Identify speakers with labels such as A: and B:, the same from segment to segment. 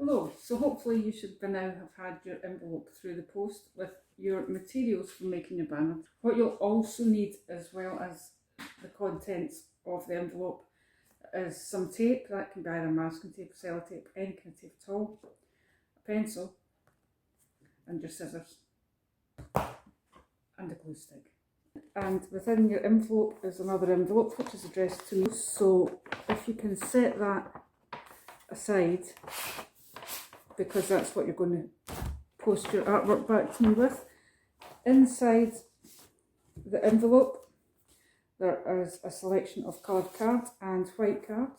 A: Hello, so hopefully you should by now have had your envelope through the post with your materials for making your banner. What you'll also need, as well as the contents of the envelope, is some tape. That can be either masking tape, sellotape, any kind of tape at all, a pencil and your scissors and a glue stick. And within your envelope is another envelope which is addressed to me, so if you can set that aside, because that's what you're going to post your artwork back to me with. Inside the envelope there is a selection of coloured card and white card.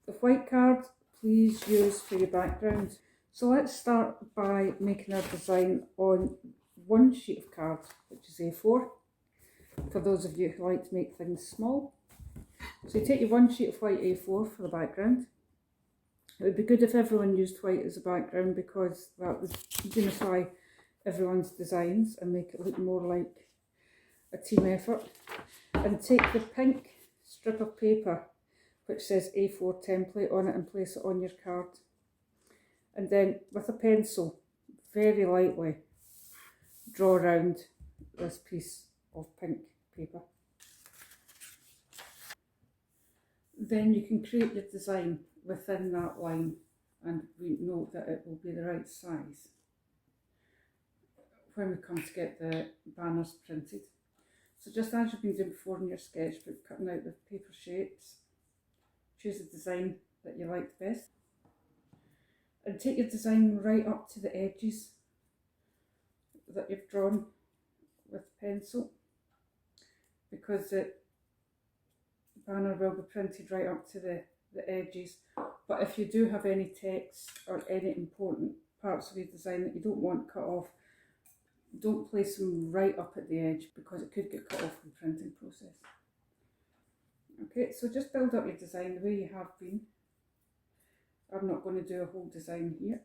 A: The white card please use for your background. So let's start by making our design on one sheet of card, which is A4, for those of you who like to make things small. So you take your one sheet of white A4 for the background. It would be good if everyone used white as a background because that would unify everyone's designs and make it look more like a team effort. And take the pink strip of paper which says A4 template on it and place it on your card. And then with a pencil, very lightly, draw around this piece of pink paper. Then you can create your design within that line, and we know that it will be the right size when we come to get the banners printed. So just as you've been doing before in your sketchbook, cutting out the paper shapes, choose a design that you like best and take your design right up to the edges that you've drawn with pencil, because the banner will be printed right up to the edges. But if you do have any text or any important parts of your design that you don't want cut off, don't place them right up at the edge because it could get cut off in the printing process. Okay, so just build up your design the way you have been. I'm not going to do a whole design here.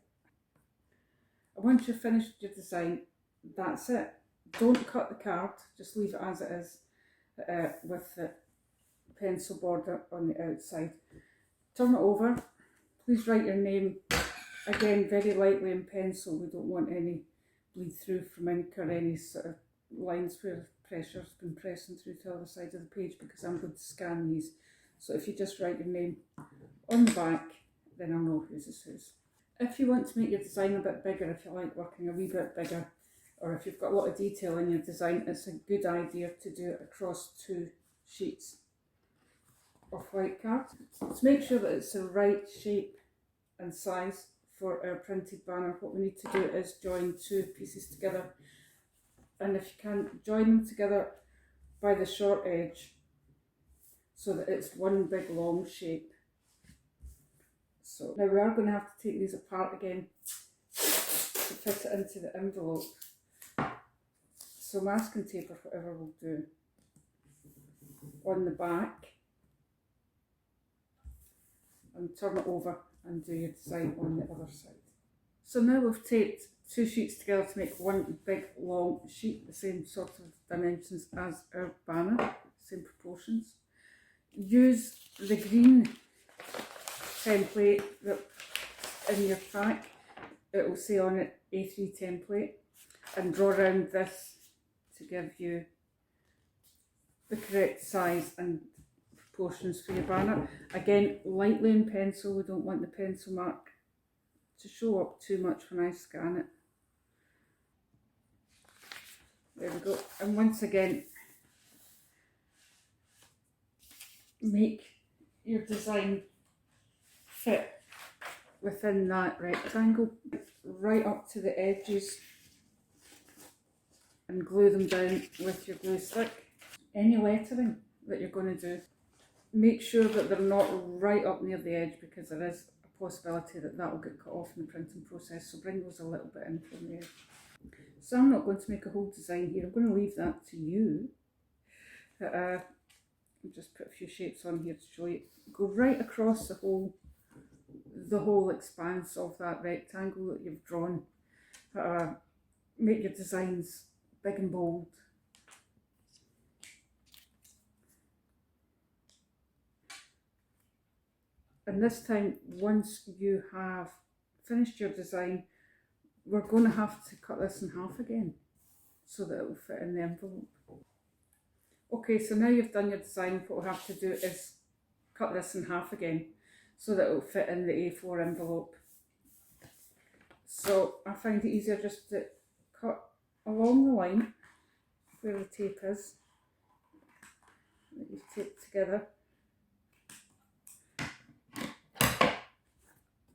A: And once you've finished your design, that's it. Don't cut the card, just leave it as it is with the pencil border on the outside. Turn it over. Please write your name, again very lightly in pencil. We don't want any bleed through from ink or any sort of lines where pressure's been pressing through to the other side of the page, because I'm going to scan these. So if you just write your name on the back, then I'll know whose is whose. If you want to make your design a bit bigger, if you like working a wee bit bigger, or if you've got a lot of detail in your design, it's a good idea to do it across 2 sheets of white card. To make sure that it's the right shape and size for our printed banner, what we need to do is join 2 pieces together, and if you can, join them together by the short edge so that it's one big long shape. So now we are going to have to take these apart again to fit it into the envelope. So masking tape or whatever we'll do on the back, and turn it over and do your design on the other side. So now we've taped 2 sheets together to make one big long sheet, the same sort of dimensions as our banner, same proportions. Use the green template that's in your pack. It will say on it A3 template, and draw around this to give you the correct size and proportions for your banner. Again, lightly in pencil. We don't want the pencil mark to show up too much when I scan it. There we go. And once again, make your design fit within that rectangle right up to the edges and glue them down with your glue stick. Any lettering that you're going to do, make sure that they're not right up near the edge, because there is a possibility that that will get cut off in the printing process, so bring those a little bit in from there. So I'm not going to make a whole design here, I'm going to leave that to you. I'll just put a few shapes on here to show you. Go right across the whole expanse of that rectangle that you've drawn. Make your designs big and bold. And this time, once you have finished your design, we're going to have to cut this in half again so that it will fit in the envelope. Okay, so now you've done your design, what we'll have to do is cut this in half again so that it will fit in the A4 envelope. So I find it easier just to cut along the line where the tape is that you've taped together,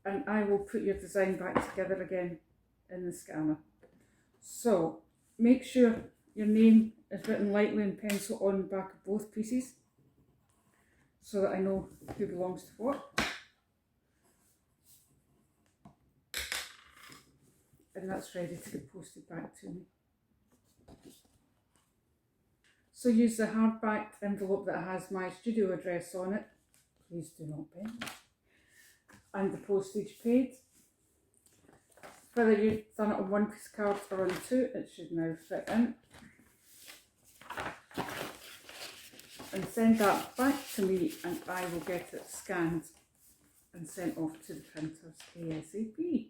A: and I will put your design back together again in the scanner. So make sure your name is written lightly in pencil on the back of both pieces so that I know who belongs to what. And that's ready to be posted back to me. So use the hardbacked envelope that has my studio address on it. Please do not bend. And the postage paid. Whether you've done it on one piece of card or on two, it should now fit in. And send that back to me and I will get it scanned and sent off to the printers ASAP.